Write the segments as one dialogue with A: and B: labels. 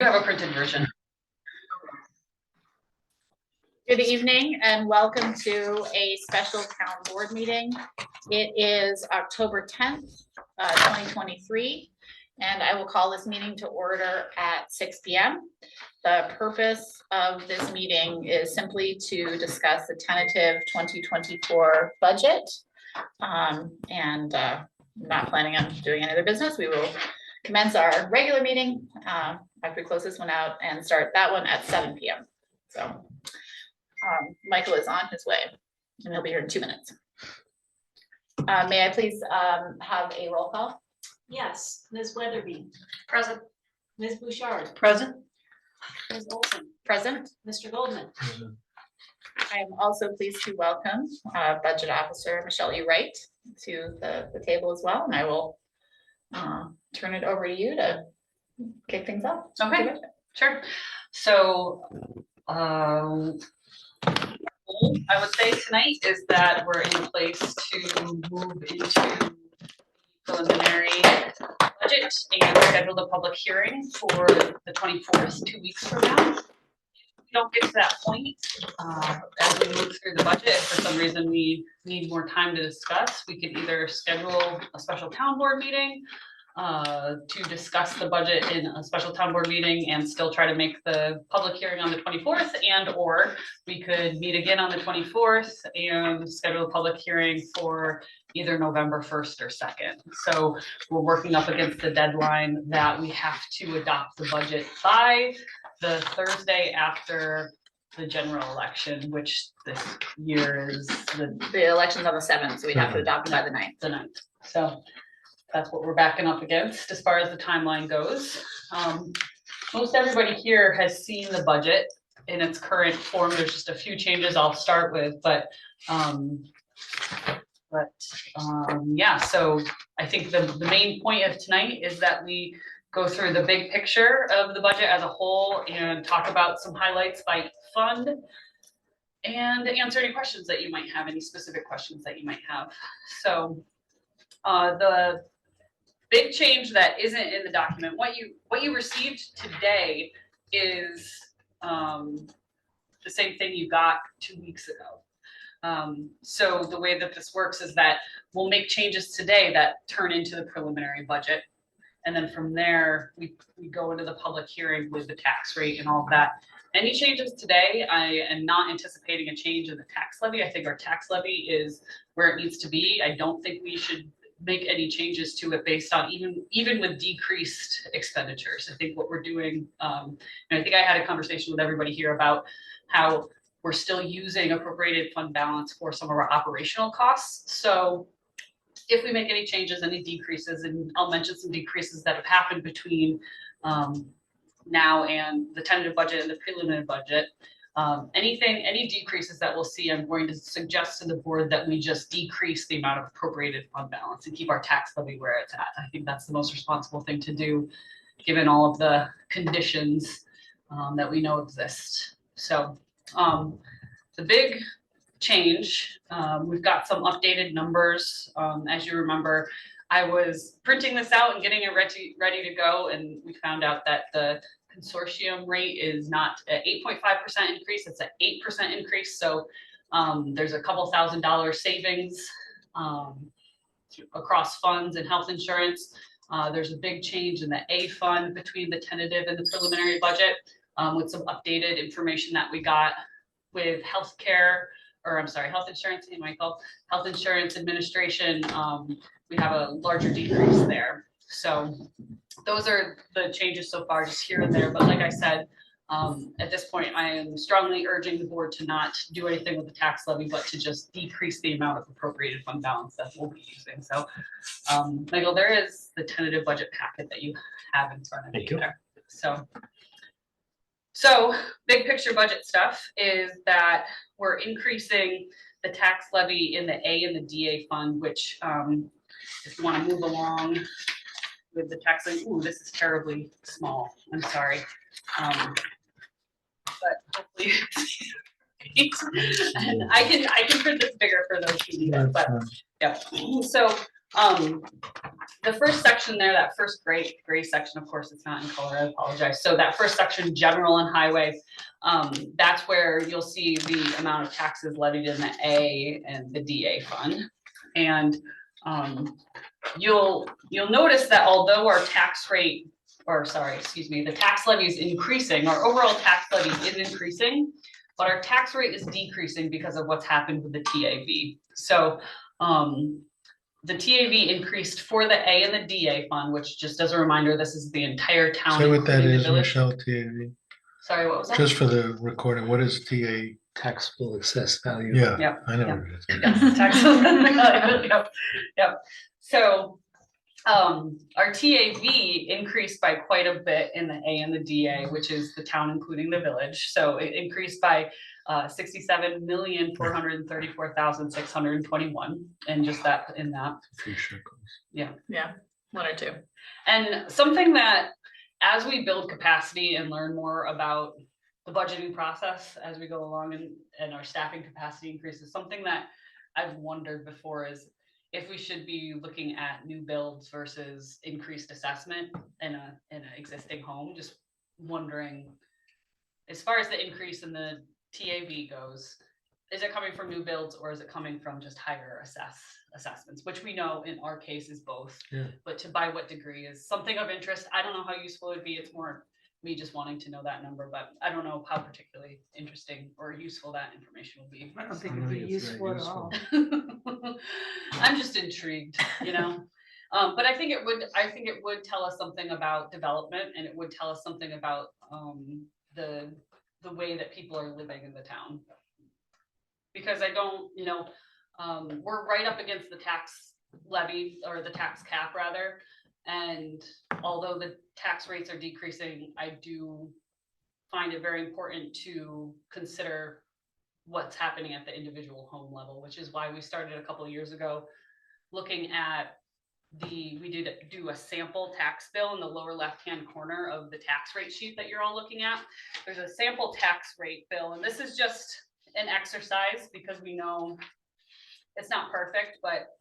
A: You have a printed version.
B: Good evening and welcome to a special town board meeting. It is October 10th, 2023, and I will call this meeting to order at 6 p.m. The purpose of this meeting is simply to discuss the tentative 2024 budget. Not planning on doing any other business. We will commence our regular meeting after we close this one out and start that one at 7 p.m. So Michael is on his way and he'll be here in 2 minutes. May I please have a roll call?
C: Yes, Ms. Weatherby.
A: Present.
C: Ms. Bouchard.
A: Present.
C: Ms. Olson.
B: Present.
C: Mr. Goldman.
B: I am also pleased to welcome Budget Officer Michelle E. Wright to the table as well, and I will turn it over to you to kick things off.
A: Okay, sure. So I would say tonight is that we're in a place to move into preliminary budget and schedule the public hearing for the 24th, 2 weeks from now. If we don't get to that point, as we move through the budget, if for some reason we need more time to discuss, we could either schedule a special town board meeting to discuss the budget in a special town board meeting and still try to make the public hearing on the 24th, and or we could meet again on the 24th and schedule a public hearing for either November 1st or 2nd. So we're working up against the deadline that we have to adopt the budget by the Thursday after the general election, which this year is
B: The election's on the 7th, so we have to adopt it by the 9th.
A: the 9th. So that's what we're backing up against as far as the timeline goes. Most everybody here has seen the budget in its current form. There's just a few changes I'll start with, but yeah, so I think the main point of tonight is that we go through the big picture of the budget as a whole and talk about some highlights by fund and answer any questions that you might have, any specific questions that you might have. So the big change that isn't in the document, what you received today is the same thing you got 2 weeks ago. So the way that this works is that we'll make changes today that turn into the preliminary budget. And then from there, we go into the public hearing with the tax rate and all of that. Any changes today, I am not anticipating a change in the tax levy. I think our tax levy is where it needs to be. I don't think we should make any changes to it based on even with decreased expenditures. I think what we're doing, and I think I had a conversation with everybody here about how we're still using appropriated fund balance for some of our operational costs. So if we make any changes, any decreases, and I'll mention some decreases that have happened between now and the tentative budget and the preliminary budget. Any decreases that we'll see, I'm going to suggest to the board that we just decrease the amount of appropriated fund balance and keep our tax levy where it's at. I think that's the most responsible thing to do, given all of the conditions that we know exist. So the big change, we've got some updated numbers. As you remember, I was printing this out and getting it ready to go, and we found out that the consortium rate is not an 8.5% increase, it's an 8% increase. So there's a couple $1,000 savings across funds and health insurance. There's a big change in the A fund between the tentative and the preliminary budget with some updated information that we got with health insurance, hey Michael, health insurance administration. We have a larger decrease there. So those are the changes so far, just here and there. But like I said, at this point, I am strongly urging the board to not do anything with the tax levy, but to just decrease the amount of appropriated fund balance that we'll be using. So Michael, there is the tentative budget packet that you have in front of you there. So big picture budget stuff is that we're increasing the tax levy in the A and the DA fund, which if you want to move along with the tax levy, ooh, this is terribly small. I'm sorry. But hopefully and I can print this bigger for those who need it, but yeah. So The first section there, that first gray section, of course, it's not in color, I apologize. So that first section, general and highway, that's where you'll see the amount of taxes levied in the A and the DA fund. And you'll notice that although our tax rate, the tax levy is increasing, our overall tax levy is increasing, but our tax rate is decreasing because of what's happened with the TAV. So the TAV increased for the A and the DA fund, which just as a reminder, this is the entire town.
D: Say what that
A: including the
D: is,
A: village.
D: Michelle, TAV.
A: Sorry, what was that?
D: Just for the recording, what is TA?
E: Taxable excess value.
D: Yeah,
A: Yeah,
D: I know
A: yeah.
D: what it is.
A: Yes, taxes. Yep. So our TAV increased by quite a bit in the A and the DA, which is the town including the village. So it increased by 67,434,621, and just that in that.
D: Few shekels.
B: Yeah, one or two.
A: And something that, as we build capacity and learn more about the budgeting process as we go along and our staffing capacity increases, something that I've wondered before is if we should be looking at new builds versus increased assessment in an existing home. Just wondering, as far as the increase in the TAV goes, is it coming from new builds or is it coming from just higher assessments, which we know in our case is both.
D: Yeah.
A: But by what degree is something of interest. I don't know how useful it would be. It's more me just wanting to know that number, but I don't know how particularly interesting or useful that information will be.
C: I don't
D: think it'd be useful at all.
A: I'm just intrigued, you know. But I think it would tell us something about development, and it would tell us something about the way that people are living in the town. Because I don't, you know, we're right up against the tax levy, or the tax cap rather. And although the tax rates are decreasing, I do find it very important to consider what's happening at the individual home level, which is why we started a couple of years ago looking at we did do a sample tax bill in the lower left-hand corner of the tax rate sheet that you're all looking at. There's a sample tax rate bill, and this is just an exercise because we know it's not perfect, but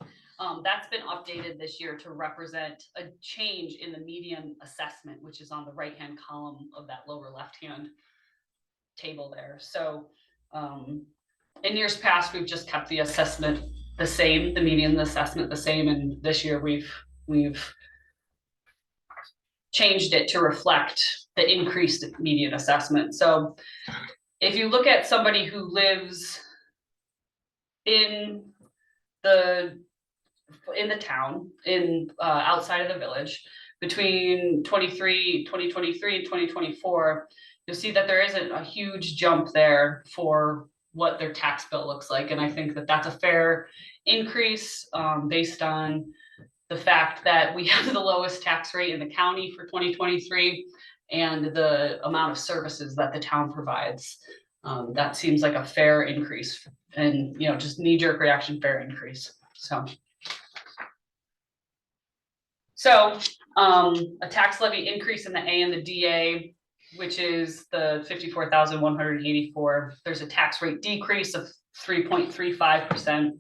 A: that's been updated this year to represent a change in the median assessment, which is on the right-hand column of that lower left-hand table there. So in years past, we've just kept the assessment the same, the median assessment the same, and this year we've changed it to reflect the increased median assessment. So if you look at somebody who lives in the town, outside of the village, between 2023 and 2024, you'll see that there isn't a huge jump there for what their tax bill looks like. And I think that that's a fair increase based on the fact that we have the lowest tax rate in the county for 2023 and the amount of services that the town provides. That seems like a fair increase, and, you know, just knee-jerk reaction, fair increase. So a tax levy increase in the A and the DA, which is the 54,184. There's a tax rate decrease of 3.35%.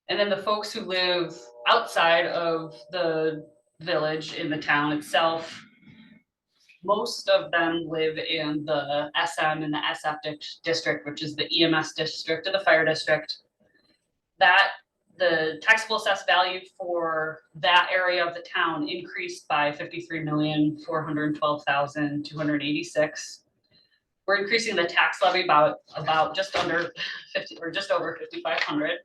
A: And then the folks who live outside of the village in the town itself, most of them live in the SM and the SF district, which is the EMS district and the fire district. That the taxable assessed value for that area of the town increased by 53,412,286. We're increasing the tax levy about just under 50 or just over 5,500.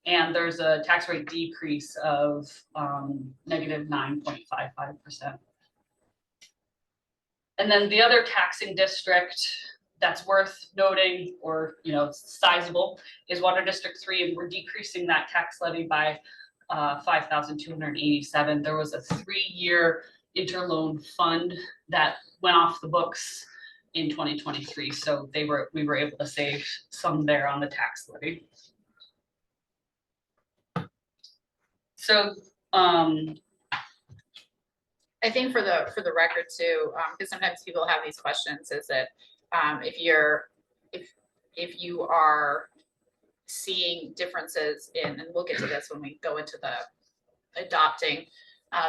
A: And there's a tax rate decrease of negative 9.55%. And then the other taxing district that's worth noting, or, you know, sizable, is Water District 3, and we're decreasing that tax levy by 5,287. There was a 3-year interloan fund that went off the books in 2023, so we were able to save some there on the tax levy. So
B: I think for the record too, because sometimes people have these questions, is that if you are seeing differences in, and we'll get to this when we go into adopting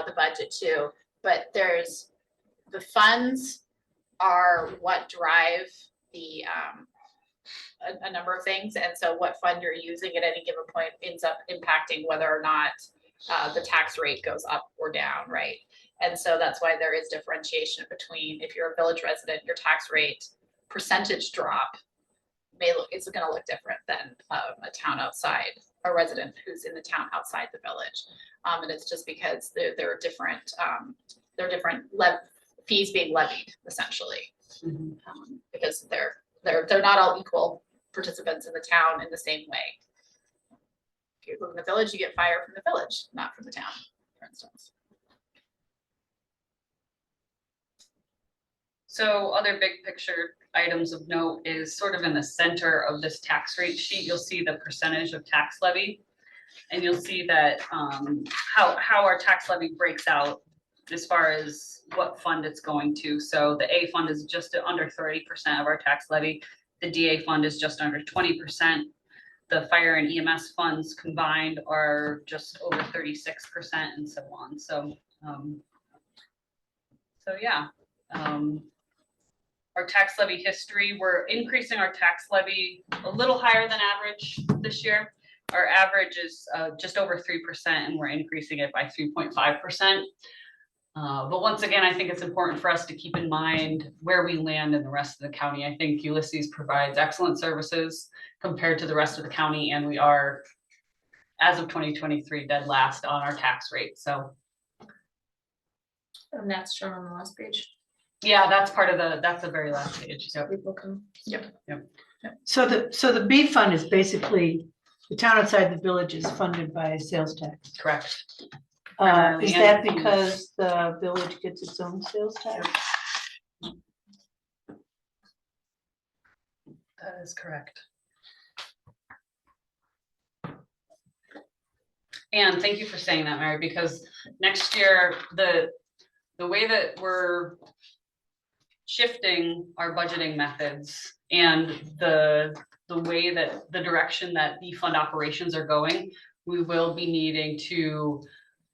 B: the budget too. But the funds are what drive the a number of things. And so what fund you're using at any given point ends up impacting whether or not the tax rate goes up or down, right? And so that's why there is differentiation between, if you're a village resident, your tax rate percentage drop is gonna look different than a town outside, a resident who's in the town outside the village. And it's just because there are different fees being levied essentially, because they're not all equal participants in the town in the same way. If you live in the village, you get fire from the village, not from the town, for instance.
A: So other big picture items of note is sort of in the center of this tax rate sheet, you'll see the percentage of tax levy. And you'll see that how our tax levy breaks out as far as what fund it's going to. So the A fund is just under 30% of our tax levy. The DA fund is just under 20%. The fire and EMS funds combined are just over 36% and so on. So, yeah. Our tax levy history, we're increasing our tax levy a little higher than average this year. Our average is just over 3% and we're increasing it by 3.5%. But once again, I think it's important for us to keep in mind where we land in the rest of the county. I think Ulysses provides excellent services compared to the rest of the county, and we are, as of 2023, dead last on our tax rate. So,
F: And that's shown on the last page.
A: yeah, that's the very last page. So,
F: People can.
G: So the B fund is basically, the town outside the village is funded by sales tax.
A: correct.
G: Is that because the village gets its own sales tax?
A: That is correct. And thank you for saying that, Mary, because next year, the way that we're shifting our budgeting methods and the way that the direction that the fund operations are going, we will be needing to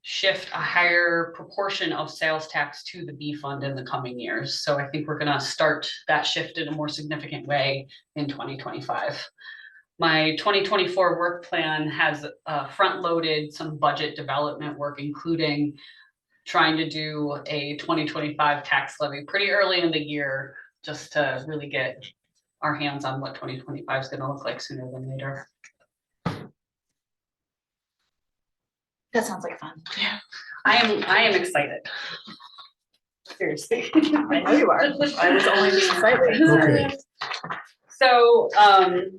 A: shift a higher proportion of sales tax to the B fund in the coming years. So I think we're gonna start that shift in a more significant way in 2025. My 2024 work plan has front-loaded some budget development work, including trying to do a 2025 tax levy pretty early in the year, just to really get our hands on what 2025 is gonna look like sooner than later.
B: That sounds like fun.
A: I am excited. Seriously.
B: I know you are. I was only being slightly.
D: Okay.
A: So, I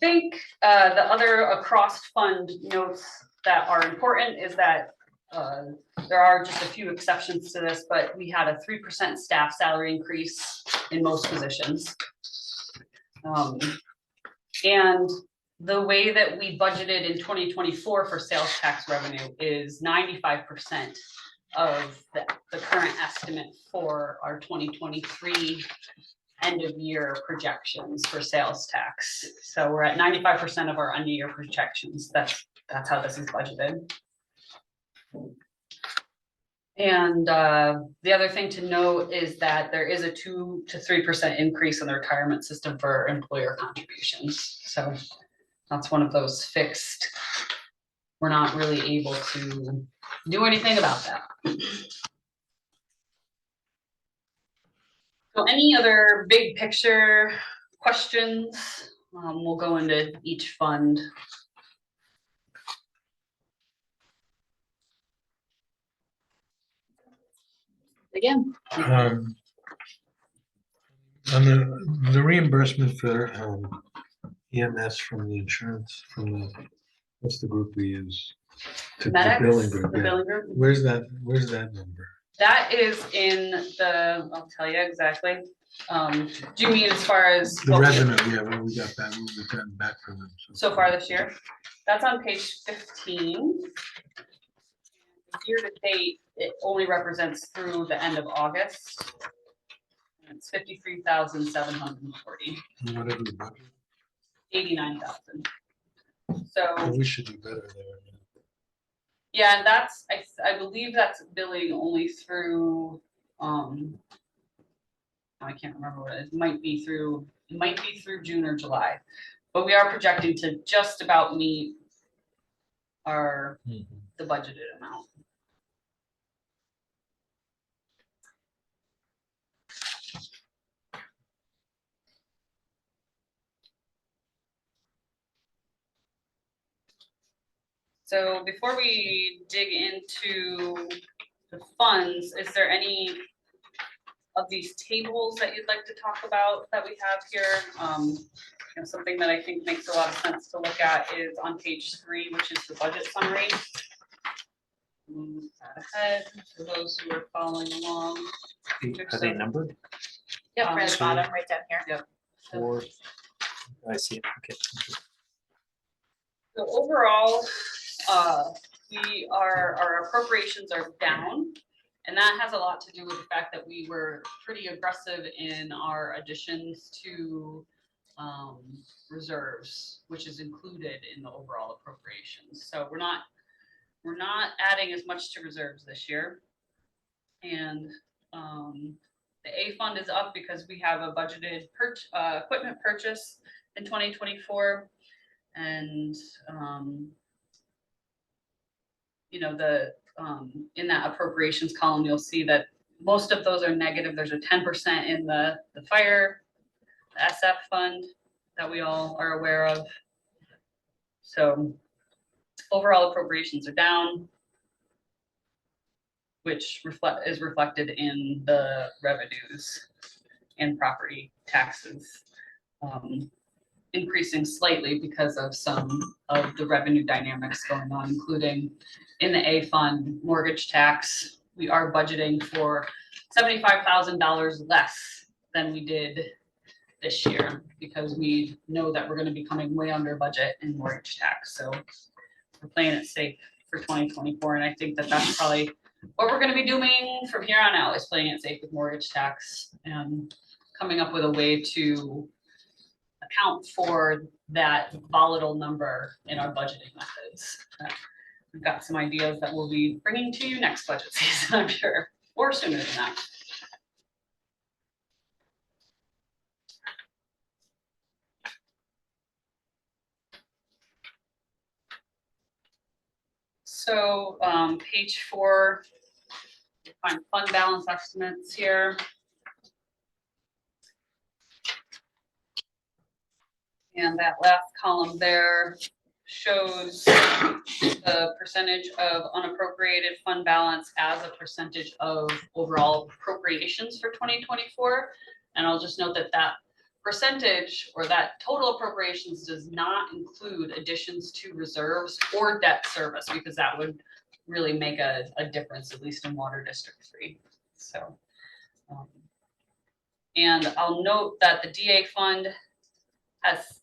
A: think the other across fund notes that are important is that there are just a few exceptions to this, but we had a 3% staff salary increase in most positions. And the way that we budgeted in 2024 for sales tax revenue is 95% of the current estimate for our 2023 end of year projections for sales tax. So we're at 95% of our end of year projections. That's how this is budgeted. And the other thing to note is that there is a 2 to 3% increase in the retirement system for employer contributions. So that's one of those fixed. We're not really able to do anything about that. So any other big picture questions? We'll go into each fund.
B: Again,
D: On the reimbursement for EMS from the insurance, what's the group we use? The
A: Medics,
D: billing
A: the
D: group, yeah.
A: billing group.
D: Where's that number?
A: That is in the, I'll tell you exactly. Do you mean as far as?
D: The revenue, yeah, well, we've gotten back from them.
A: So far this year? That's on page 15. Year to date, it only represents through the end of August. And it's 53,740,
D: Whatever the budget.
A: 89,000.
D: Well,
A: So
D: we should do better there.
A: Yeah, and that's, I believe that's billing only through, I can't remember what it might be through, June or July. But we are projecting to just about meet our, the budgeted amount. So before we dig into the funds, is there any of these tables that you'd like to talk about that we have here? Something that I think makes a lot of sense to look at is on page 3, which is the budget summary. Move that ahead for those who are following along.
F: Are they numbered?
B: Yep, right at the
F: Two.
B: bottom, right down here.
F: Or, I see it, okay.
A: So overall, our appropriations are down. And that has a lot to do with the fact that we were pretty aggressive in our additions to reserves, which is included in the overall appropriations. So we're not adding as much to reserves this year. And the A fund is up because we have a budgeted equipment purchase in 2024. And in that appropriations column, you'll see that most of those are negative. There's a 10% in the fire, the SF fund that we all are aware of. So overall appropriations are down, which is reflected in the revenues and property taxes increasing slightly because of some of the revenue dynamics going on, including in the A fund mortgage tax. We are budgeting for $75,000 less than we did this year because we know that we're going to be coming way under budget in mortgage tax. So we're playing it safe for 2024. And I think that that's probably what we're going to be doing from here on out, is playing it safe with mortgage tax and coming up with a way to account for that volatile number in our budgeting methods. We've got some ideas that we'll be bringing to you next budget season, I'm sure, or sooner than that. So page 4, you find fund balance estimates here. And that last column there shows the percentage of unappropriated fund balance as a percentage of overall appropriations for 2024. And I'll just note that that percentage, or that total appropriations, does not include additions to reserves or debt service, because that would really make a difference, at least in Water District 3. So, and I'll note that the DA fund has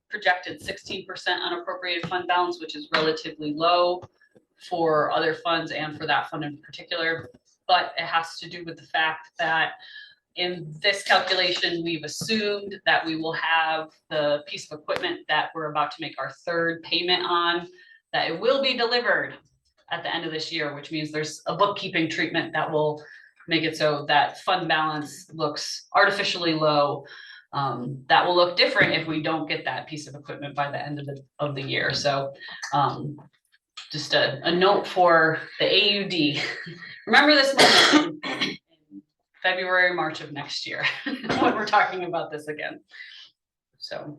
A: projected 16% unappropriated fund balance, which is relatively low for other funds and for that fund in particular. But it has to do with the fact that in this calculation, we've assumed that we will have the piece of equipment that we're about to make our third payment on, that it will be delivered at the end of this year, which means there's a bookkeeping treatment that will make it so that fund balance looks artificially low. That will look different if we don't get that piece of equipment by the end of the year. So just a note for the AUD. Remember this moment in February, March of next year when we're talking about this again. So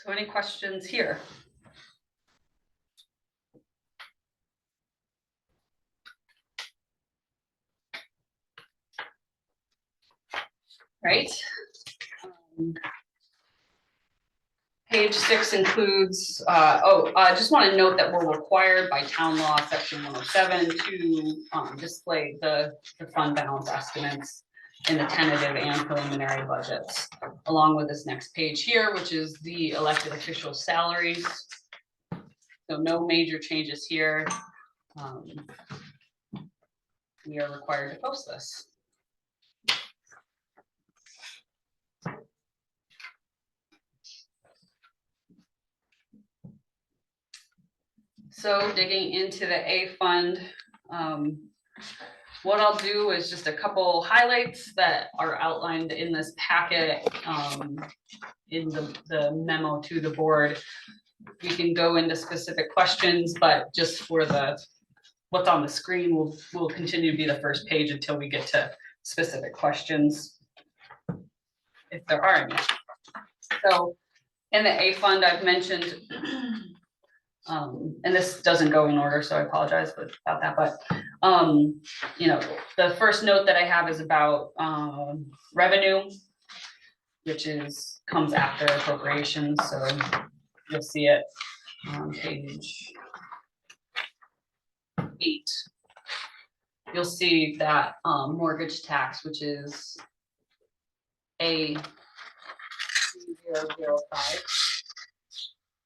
A: any questions here? Right. Page 6 includes, I just want to note that we're required by town law, section 107, to display the fund balance estimates in the tentative and preliminary budgets, along with this next page here, which is the elected official salaries. So no major changes here. We are required to post this. So digging into the A fund, what I'll do is just a couple highlights that are outlined in this packet, in the memo to the board. We can go into specific questions, but just for what's on the screen will continue to be the first page until we get to specific questions, if there are any. So in the A fund, I've mentioned, and this doesn't go in order, so I apologize about that, but, you know, the first note that I have is about, revenue, which comes after appropriations, so you'll see it on page 8. You'll see that, mortgage tax, which is A 005.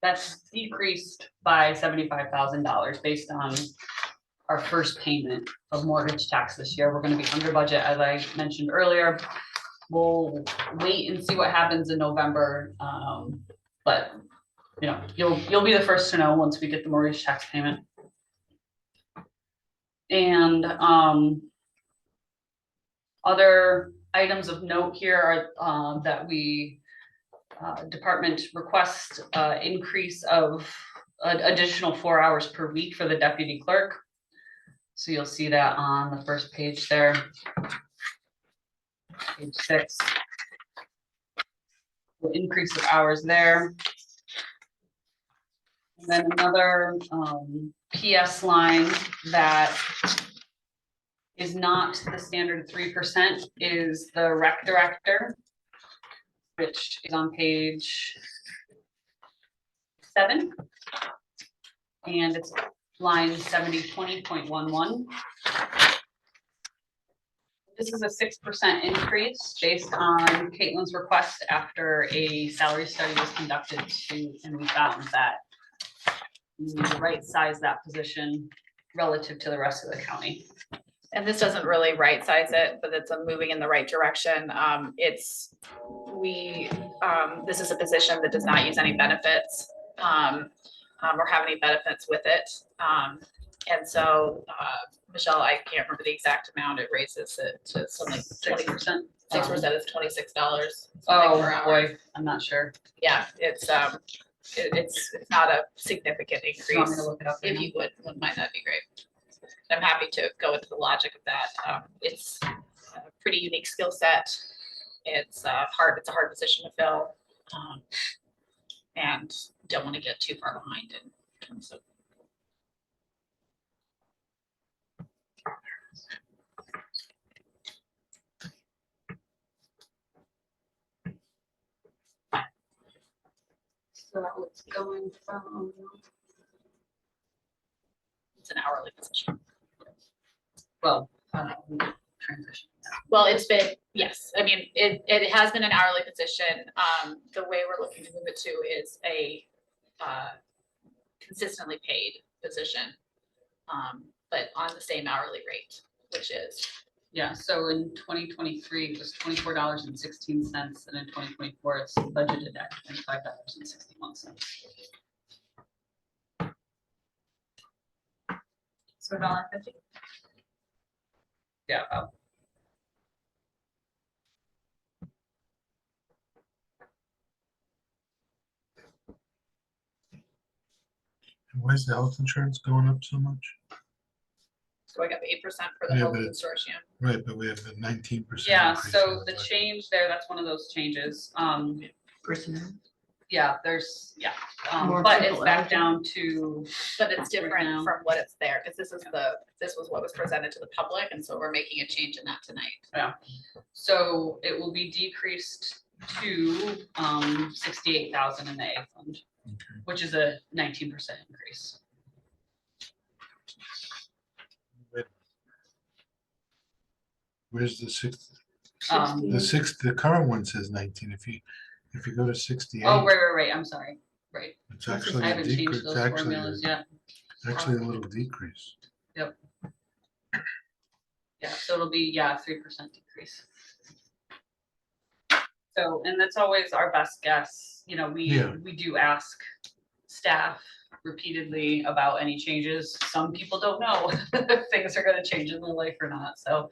A: That's decreased by $75,000 based on our first payment of mortgage tax this year. We're gonna be under budget, as I mentioned earlier. We'll wait and see what happens in November. But you know, you'll be the first to know once we get the mortgage tax payment. And other items of note here are that department request increase of additional 4 hours per week for the deputy clerk. So you'll see that on the first page there. Page 6. The increase of hours there. And then another PS line that is not the standard 3% is the rec director, which is on page 7. And it's line 7020.11. This is a 6% increase based on Caitlin's request after a salary study was conducted and we found that we need to right size that position relative to the rest of the county.
B: And this doesn't really right size it, but it's a moving in the right direction. This is a position that does not use any benefits, or have any benefits with it. And so, Michelle, I can't remember the exact amount, it raises it to something
A: 6%.
B: 6% is $26.
A: Oh,
B: per hour.
A: boy, I'm not sure.
B: Yeah, it's not a significant
A: You want me
B: increase.
A: to look it up? right
B: If
A: now?
B: you wouldn't mind, that'd be great. I'm happy to go into the logic of that. It's a pretty unique skill set. It's a hard position to fill. And don't want to get too far behind in terms of.
A: So it's going from.
B: It's an hourly position.
A: Well, transition.
B: Well, it's been, yes, I mean, it has been an hourly position. The way we're looking to move it to is a consistently paid position, but on the same hourly rate, which is,
A: Yeah, so in 2023, it was $24.16, and in 2024, it's budgeted at $25.61.
B: so $1.50.
A: Yeah, about.
D: Why is the health insurance going up so much?
B: So I got the 8% for the
D: Yeah,
B: health
D: but it's-
B: consortium.
D: Right, but we have a 19%.
A: Yeah,
D: increase
A: so
D: in
A: the
D: budget.
A: change there, that's one of those changes.
G: Personnel.
A: Yeah, there's, yeah,
G: More
A: but it's
G: people
A: back
G: eligible.
A: down to,
B: But it's different
A: now.
B: from what it's there, because this was what was presented to the public, and so we're making a change in that tonight.
A: so it will be decreased to 68,000 in the A fund,
D: Okay.
A: which is a 19% increase.
D: Where's the sixth?
A: Um,
D: The current one says 19. If you go to 68,
A: Oh, right, I'm sorry, right.
D: it's actually
A: I
D: a
A: haven't
D: decrease.
A: changed
D: It's
A: those
D: actually,
A: formulas yet.
D: actually a little decrease.
A: Yeah, so it'll be, 3% decrease. So, and that's always our best guess, you know,
D: Yeah.
A: we do ask staff repeatedly about any changes. Some people don't know if things are gonna change in their life or not, so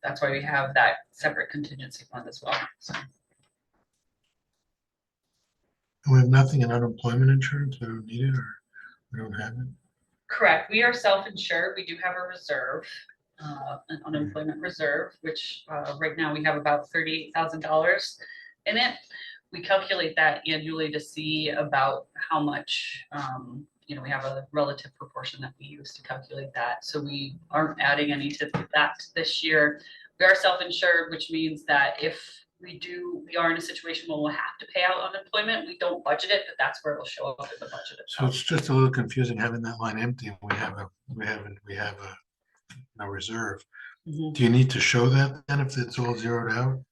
A: that's why we have that separate contingency fund as well, so.
D: We have nothing in unemployment insurance, we don't need it, or we don't have it?
A: Correct, we are self-insured, we do have a reserve, an unemployment reserve, which, right now we have about $38,000 in it. We calculate that annually to see about how much, we have a relative proportion that we use to calculate that, so we aren't adding any to that this year. We are self-insured, which means that if we are in a situation where we'll have to pay out unemployment, we don't budget it, but that's where it'll show up in the budget
D: So
A: itself.
D: it's just a little confusing having that line empty, and we have a reserve.
A: Mhm.
D: Do you need to show that then if it's all zeroed out?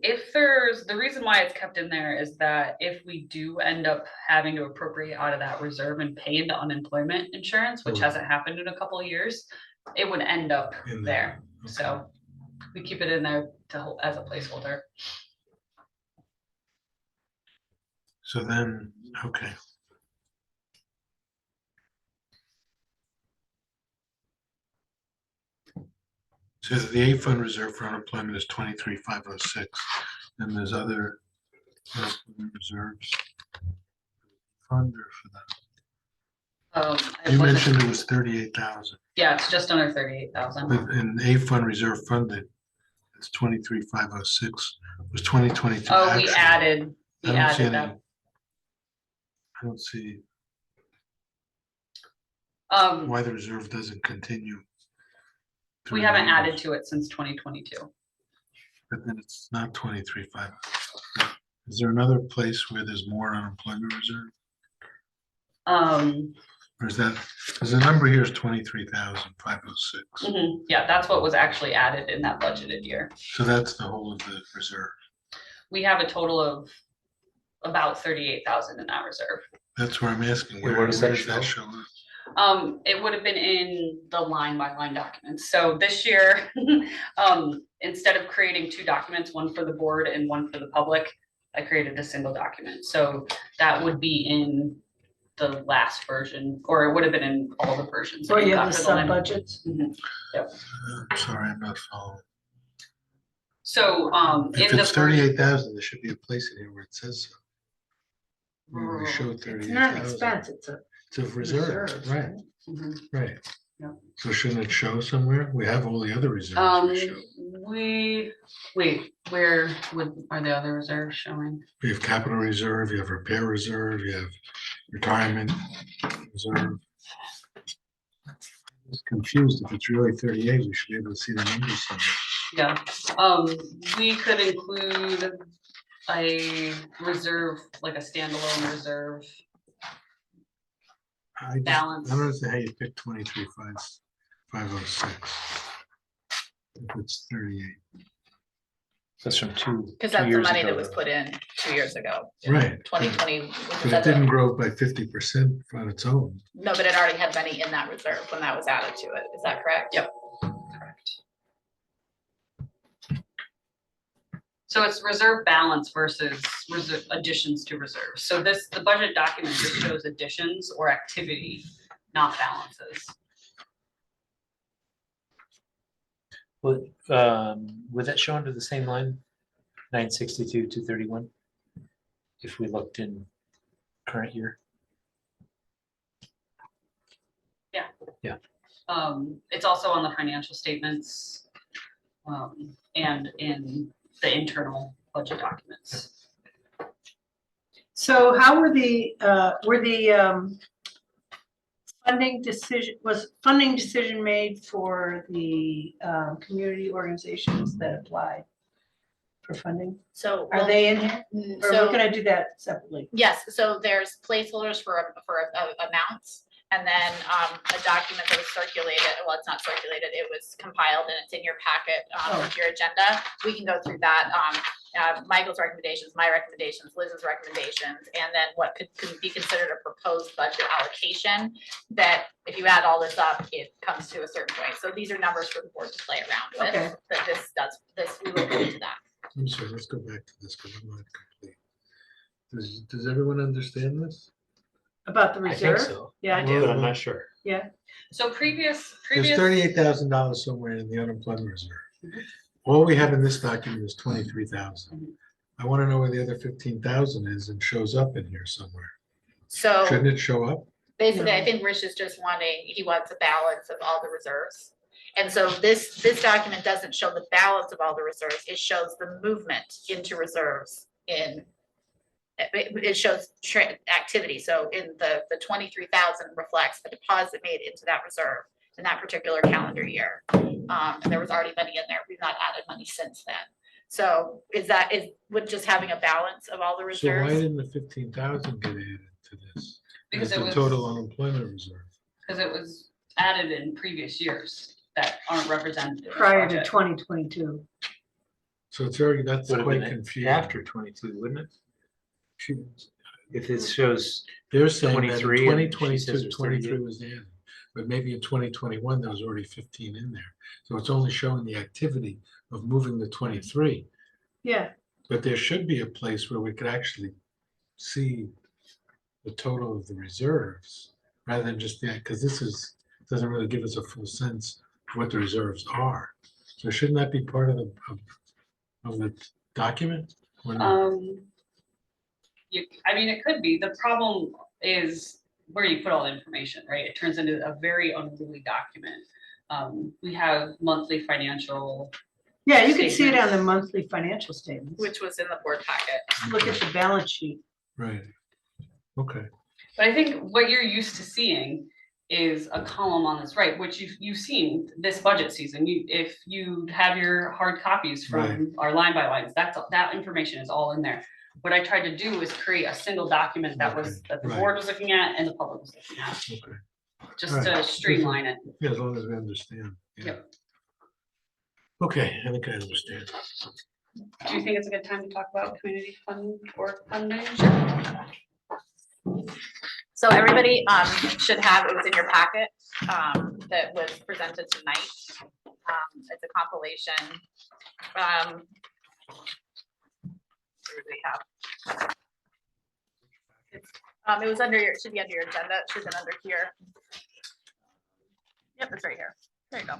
A: If there's, the reason why it's kept in there is that if we do end up having to appropriate out of that reserve and pay into unemployment insurance, which
D: Mhm.
A: hasn't happened in a couple of years, it would end up
D: In
A: there.
D: Okay.
A: So we keep it in there to hold as a placeholder.
D: So then, okay. So the A fund reserve for unemployment is 23,506, and there's other reserves. Fund or for that? You mentioned it was 38,000,
A: Yeah, it's just under 38,000.
D: but in A fund reserve funded, it's 23,506, was 2022
A: Oh, we
D: actual.
A: added
D: I don't see any.
A: that.
D: I don't see
A: Um,
D: why the reserve doesn't continue.
A: we
D: through
A: haven't
D: the years.
A: added to it since 2022.
D: But then it's not 23,500. Is there another place where there's more unemployment reserve? Or is the number here is 23,506.
A: Yeah, that's what was actually added in that budgeted year.
D: So that's the whole of the reserve.
A: We have a total of about 38,000 in that reserve.
D: That's where I'm asking,
F: Where
D: where
F: does
D: does
F: that
D: that
F: show?
D: show up?
A: It would have been in the line by line documents. So this year, instead of creating two documents, one for the board and one for the public, I created a single document. So that would be in the last version, or it would have been in all the versions. that
G: Or
A: you
G: you
A: got
G: have the
A: for line.
G: sub budgets?
D: I'm sorry, I'm not following.
A: So,
D: If
A: in the
D: it's 38,000, there should be a place in here where it says so. Where we
A: version.
D: show
G: It's not an
D: 38,000.
G: expense, it's a
D: It's a reserve,
G: reserve.
D: right,
A: Mhm.
D: right.
A: Yeah.
D: So shouldn't it show somewhere? We have all the other reserves we show.
A: Where are the other reserves showing?
D: You have capital reserve, you have repair reserve, you have retirement reserve. I'm just confused. If it's really 38, we should be able to see the numbers somewhere.
A: Yeah, we could include a reserve, like a standalone reserve.
D: I
A: Balance.
D: don't understand how you pick 23,506. If it's 38,
F: That's from two.
B: Because
F: two
B: that's the
F: years
B: money
F: ago,
B: that was
F: though.
B: put in 2 years ago.
D: right.
B: 2020.
D: But it didn't grow by 50% on its own.
B: No, but it already had money in that reserve when that was added to it. Is that correct?
A: Yep. Correct. So it's reserve balance versus additions to reserves. So the budget document just shows additions or activity, not balances.
F: Would that show under the same line, 962, 231? If we looked in current year?
A: It's also on the financial statements, and in the internal budget documents.
G: So how were the funding decision made for the community organizations that applied for funding?
B: So.
G: Are they in here? Or
B: So-
G: we're gonna do that separately?
B: Yes, so there's placeholders for amounts, and then a document that was circulated, well, it's not circulated, it was compiled and it's in your packet, with your agenda. We can go through that, Michael's recommendations, my recommendations, Liz's recommendations, and then what could be considered a proposed budget allocation, that if you add all this up, it comes to a certain point. So these are numbers for the board to play around
G: Okay.
B: with, but this, we will go into that.
D: I'm sorry, let's go back to this because I'm not complete. Does everyone understand this?
G: About the
F: I think
G: reserve?
F: so,
G: Yeah, I
F: but
G: do.
F: I'm not sure.
A: So
D: There's
A: previous,
D: $38,000 somewhere in the unemployment reserve. All we have in this document is 23,000. I want to know where the other 15,000 is and shows up in here somewhere.
B: So
D: Shouldn't it show up?
B: basically, I
G: No.
B: think Rich is just wanting, he wants a balance of all the reserves. And so this document doesn't show the balance of all the reserves, it shows the movement into reserves in. It shows activity, so in the 23,000 reflects the deposit made into that reserve in that particular calendar year. And there was already money in there, we've not added money since then. So is with just having a balance of all the
D: So why
B: reserves?
D: didn't the 15,000 get added to this?
A: because
D: As
A: it
D: the
A: was,
D: total unemployment reserve.
A: because it was added in previous years that aren't represented. in the
G: Prior to
A: budget.
G: 2022.
D: So it's already, that's
F: Would have
D: quite
F: been
D: confusing.
F: after 22, wouldn't it? If it shows,
D: They're saying that in
F: 23 and she says
D: 2022,
F: there's
D: 23
F: 38.
D: was added, but maybe in 2021, there was already 15 in there. So it's only showing the activity of moving the 23.
G: Yeah,
D: But there should be a place where we could actually see the total of the reserves rather than just that, because doesn't really give us a full sense of what the reserves are. So shouldn't that be part of the document? Or not?
A: I mean, it could be. The problem is where you put all the information, right? It turns into a very unruly document. We have monthly financial,
G: yeah, you can see it on the
A: Statements.
G: monthly financial statements.
B: Which was in the board packet.
G: Look at the balance sheet.
D: Right. Okay.
A: but I think what you're used to seeing is a column on this, right, which you've seen this budget season. If you have your hard copies
D: Right.
A: from our line by lines, that information is all in there. What I tried to do was create a single document that
D: Okay,
A: the
D: right.
A: board was looking at and the public was looking at,
D: Okay.
A: just
D: All
A: to
D: right.
A: streamline it.
D: Yeah, as long as we understand. Yeah.
A: Yep.
D: Okay, I think I understand.
A: Do you think it's a good time to talk about community fund or funding?
B: So everybody should have, it was in your packet that was presented tonight. It's a compilation. Where do we have? It was under it should be under your agenda, it should have been under here. Yep, it's right here. There you go.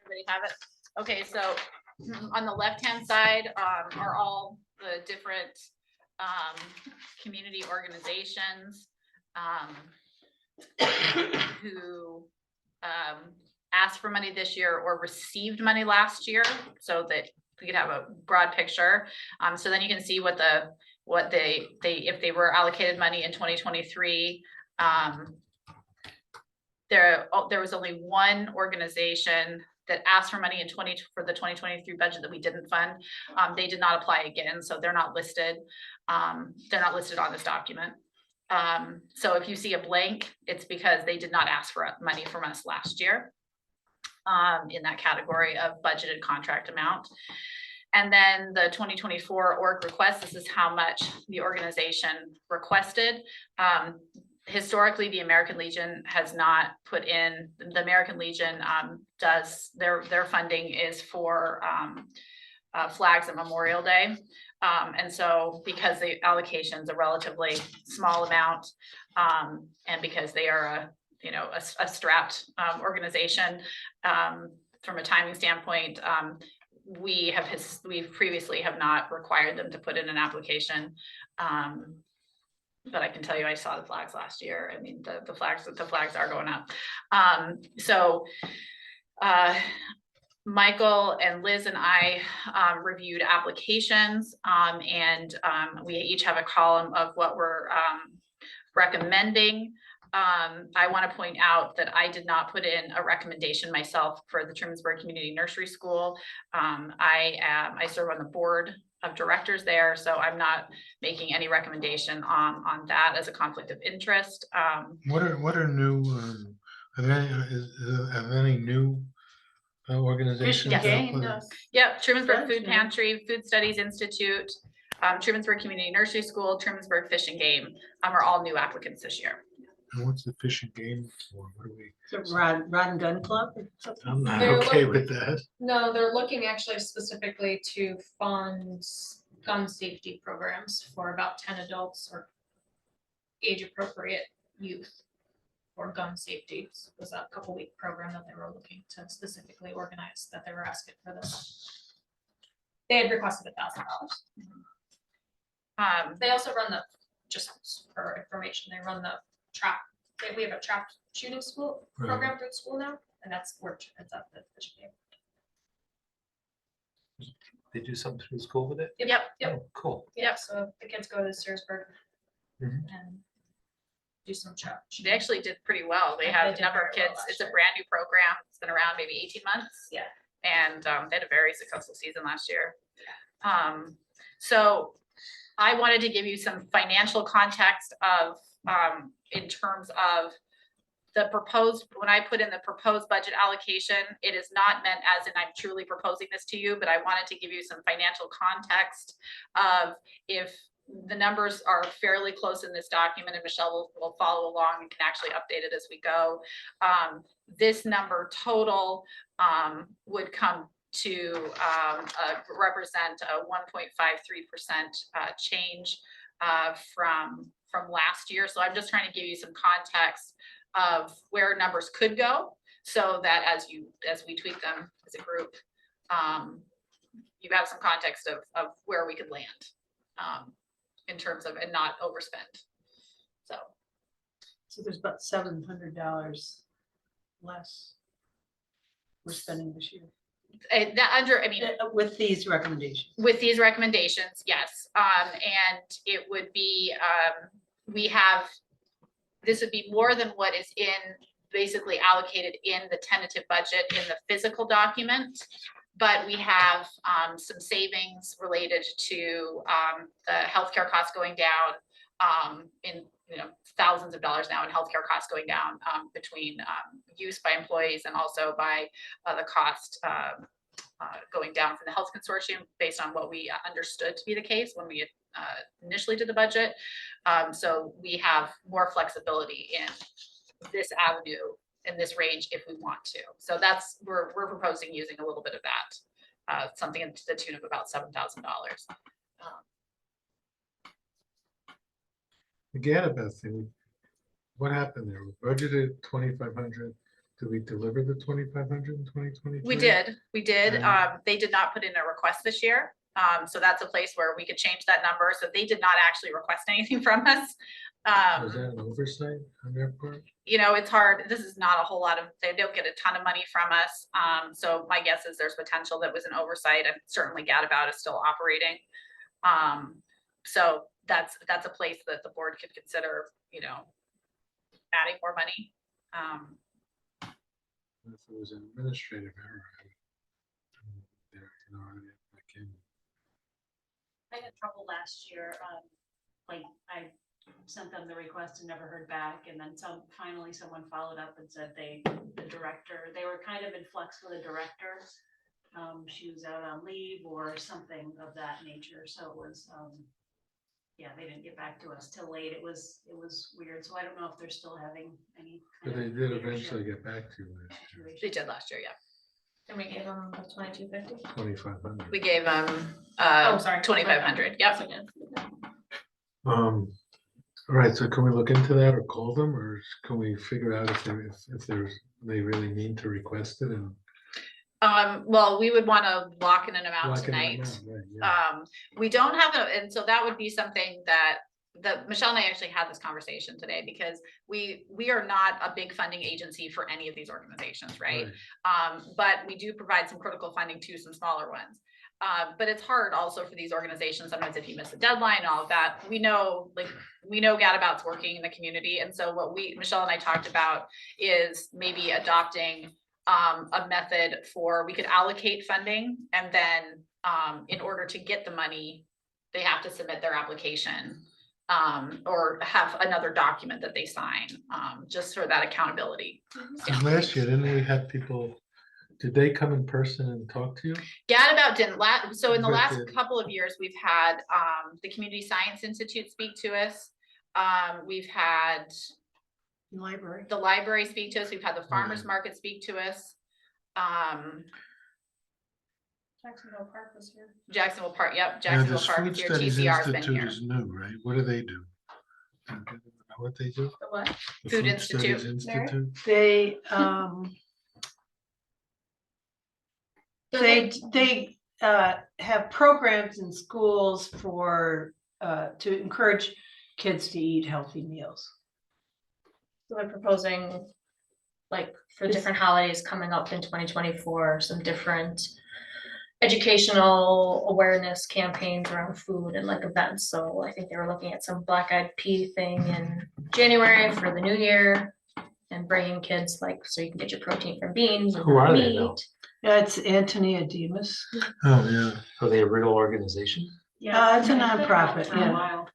B: Everybody have it? Okay, so on the left-hand side are all the different community organizations who asked for money this year or received money last year, so that we could have a broad picture. So then you can see what they if they were allocated money in 2023. There was only one organization that asked for money for the 2023 budget that we didn't fund. They did not apply again, so they're not listed. They're not listed on this document. So if you see a blank, it's because they did not ask for money from us last year in that category of budgeted contract amount. And then the 2024 org request, this is how much the organization requested. Historically, the American Legion has not put in, the American Legion does, their funding is for flags and Memorial Day. And so because the allocation's a relatively small amount, and because they are a strapped organization, from a timing standpoint, we previously have not required them to put in an application. But I can tell you, I saw the flags last year. I mean, the flags are going up. Michael and Liz and I reviewed applications, and we each have a column of what we're recommending. I want to point out that I did not put in a recommendation myself for the Trumansburg Community Nursery School. I serve on the board of directors there, so I'm not making any recommendation on that as a conflict of interest.
D: What are new, are there any new organizations?
G: and
D: out
G: Game
D: there?
G: does.
B: Yep, Trumansburg
G: Does,
B: Food
G: yeah.
B: Pantry, Food Studies Institute, Trumansburg Community Nursery School, Trumansburg Fish and Game are all new applicants this year.
D: And what's the Fish and Game for? What do we?
G: It's a rod and gun club or something.
D: I'm not
H: They're
D: okay
H: look-
D: with that.
H: No, they're looking actually specifically to fund gun safety programs for about 10 adults or age appropriate youth for gun safety. So it was a couple week program that they were looking to specifically organize, that they were asking for this. They had requested $1,000. They also run the, just for information, they run the trap, we have a trap shooting school
D: Right.
H: program through the school now, and that's where it's at the Fishkill.
F: They do something through school with it?
B: Yep,
F: Oh, cool.
H: Yeah, so the kids go to Searsburg
F: Mhm.
H: and do some trap.
B: they actually did pretty well. They
H: They
B: have a
H: did
B: number of
H: very well
B: kids.
H: last
B: It's a
H: year.
B: brand new program. It's been around maybe 18 months.
H: Yeah.
B: And they had a very successful season last year. So I wanted to give you some financial context of, in terms of the proposed, when I put in the proposed budget allocation, it is not meant as in I'm truly proposing this to you, but I wanted to give you some financial context of if the numbers are fairly close in this document, and Michelle will follow along and can actually update it as we go. This number total would come to represent a 1.53% change from last year. So I'm just trying to give you some context of where numbers could go, so that as we tweak them as a group, you have some context of where we could land in terms of, and not overspend. So
G: So there's about $700 less we're spending this year with these recommendations.
B: With these recommendations, yes. And it would be, this would be more than what is basically allocated in the tentative budget in the physical document. But we have some savings related to the healthcare costs going down in thousands of dollars now in healthcare costs going down between use by employees and also by the cost going down from the health consortium based on what we understood to be the case when we initially did the budget. So we have more flexibility in this avenue, in this range, if we want to. So that's, we're proposing using a little bit of that, something to the tune of about $7,000.
D: The Gannabeth thing, what happened there? We budgeted 2,500. Did we deliver the 2,500 in 2023?
B: We did.
D: And-
B: They did not put in a request this year. So that's a place where we could change that number. So they did not actually request anything from us.
D: Was that an oversight on their part?
B: It's hard. This is not a whole lot of, they don't get a ton of money from us. So my guess is there's potential that was an oversight, and certainly Gadabout is still operating. So that's a place that the board could consider, adding more money.
D: If it was an administrative error. There, that came.
C: I had trouble last year, like I sent them the request and never heard back, and then finally someone followed up and said they were kind of in flux with a director. She was out on leave or something of that nature, so it was, they didn't get back to us till late. It was weird, so I don't know if they're still having any.
D: But they did eventually get back to you last year.
B: They did last year, yeah.
H: And we gave them the 2,250.
D: 2,500.
B: We gave them
H: Oh, sorry.
B: 2,500. Yep.
H: So, yeah.
D: All right, so can we look into that or call them, or can we figure out if they really mean to request it and
B: Well, we would want to lock in an amount
D: lock in the
B: tonight.
D: amount, right, yeah.
B: We don't have and so that would be something that Michelle and I actually had this conversation today, because we are not a big funding agency for any of these organizations, right? But we do provide some critical funding to some smaller ones. But it's hard also for these organizations. Sometimes if you miss a deadline and all of that, we know Gadabout's working in the community. And so what Michelle and I talked about is maybe adopting a method for, we could allocate funding, and then in order to get the money, they have to submit their application or have another document that they sign, just for that accountability.
D: And last year, didn't we have people, did they come in person and talk to you?
B: Gadabout didn't so in the
D: But
B: last
D: did-
B: couple of years, we've had the Community Science Institute speak to us. We've had
G: Library.
B: the library speak to us. We've had the farmers
D: Okay.
B: market speak to us.
H: Jacksonville Park was here.
B: Jacksonville Park, yep,
D: Now,
B: Jacksonville
D: this
B: Park
D: Food
B: is here,
D: Studies
B: TCR's been
D: Institute
B: here.
D: is new, right? What do they do? Do you know what they do?
B: The what?
D: The
B: Food
D: Studies
B: Institute.
H: Mary?
D: Institute?
G: They,
H: They're
G: they have programs in schools for, to encourage kids to eat healthy meals.
H: So they're proposing, like, for different holidays coming up in 2024, some different educational awareness campaigns around food and like events. So I think they were looking at some black eyed pea thing in January for the new year. And bringing kids, like, so you can get your protein from beans and
F: Who are they,
H: meat.
F: though?
G: Yeah, it's Anthony Ademus.
D: Oh, yeah.
F: Are they a real organization?
G: It's a nonprofit,
A: For a
G: yeah.
A: while.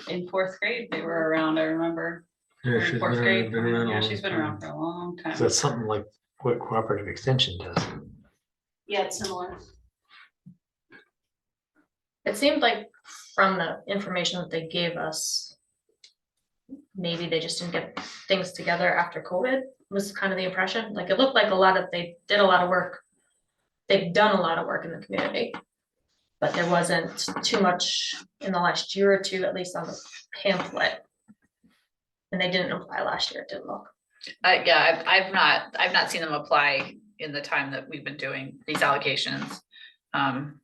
A: In fourth grade, they were around, I remember.
D: Yeah,
A: In
D: she's
A: fourth grade.
D: been around a
A: Yeah,
D: long
A: she's been
D: time.
A: around for a long time.
F: So that's something like what Cooperative Extension does.
C: Yeah, it's similar.
H: It seemed like from the information that they gave us, maybe they just didn't get things together after COVID, was kind of the impression. Like, it looked like they did a lot of work. They've done a lot of work in the community. But there wasn't too much in the last year or two, at least on the pamphlet. And they didn't apply last year, it didn't look.
B: Yeah, I've not seen them apply in the time that we've been doing these allocations. And